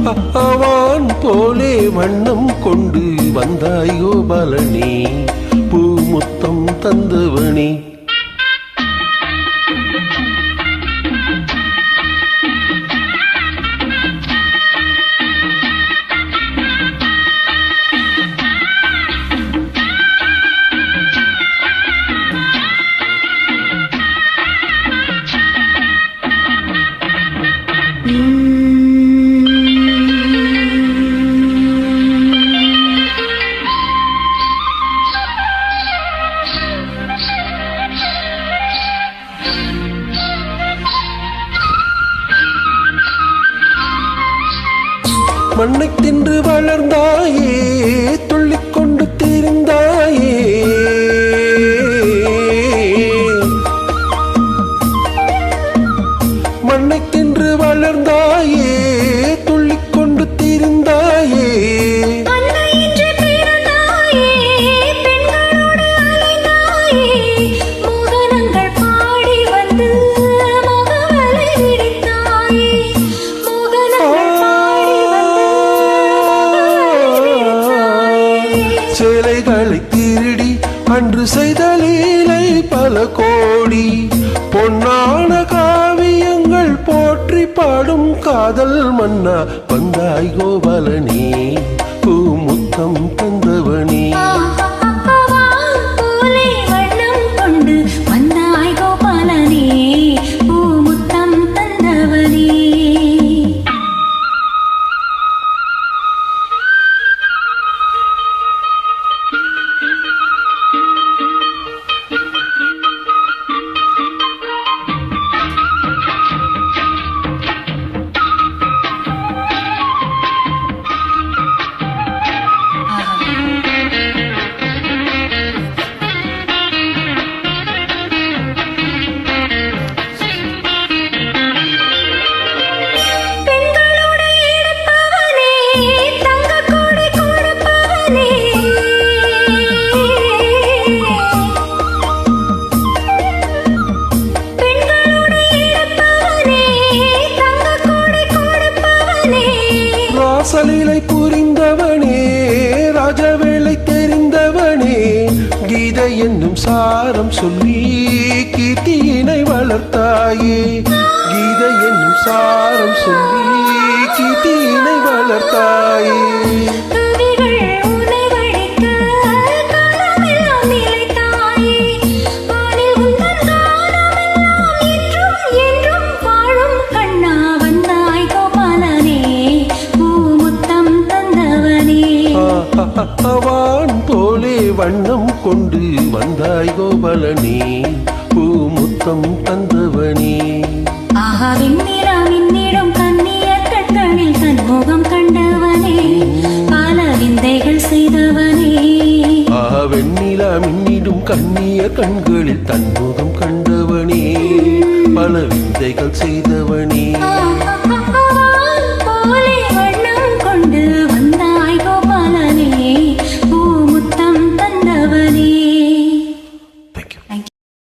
அவான் போலே வண்ணம் கொண்டு வந்தாய் கோபாலனே, பூமுத்தம் தந்தவனே. மண்ணை தின்று வளர்ந்தாயே, துள்ளிக்கொண்டு திரிந்தாயே, மண்ணை தின்று வளர்ந்தாயே, துள்ளிக்கொண்டு திரிந்தாயே. சேலைகளை திருடி அன்று செய்த லீலை பல கோடி, பொன்னான காவியங்கள் போற்றி பாடும் காதல் மன்னா, வந்தாய் கோபாலனே, பூமுத்தம் தந்தவனே. ராசலீலை புரிந்தவனே, ராஜவேளை தெரிந்தவனே, கீதை என்னும் சாரம் சொல்லி கீர்த்தியினை வளர்த்தாயே, கீதை என்னும் சாரம் சொல்லி கீர்த்தியினை வளர்த்தாயே. அவான் போலே வண்ணம் கொண்டு வந்தாய் கோபாலனே, பூமுத்தம் தந்தவனே. ஆஹா வெண்ணிலா மின்னிடும் கண்ணியர் கண்களில் தன்முகம் கண்டவனே, பல விந்தைகள் செய்தவனே. ஆஹா வெண்ணிலா மின்னிடும் கண்ணியர் கண்களில் தன்முகம் கண்டவனே, பல விந்தைகள் செய்தவனே.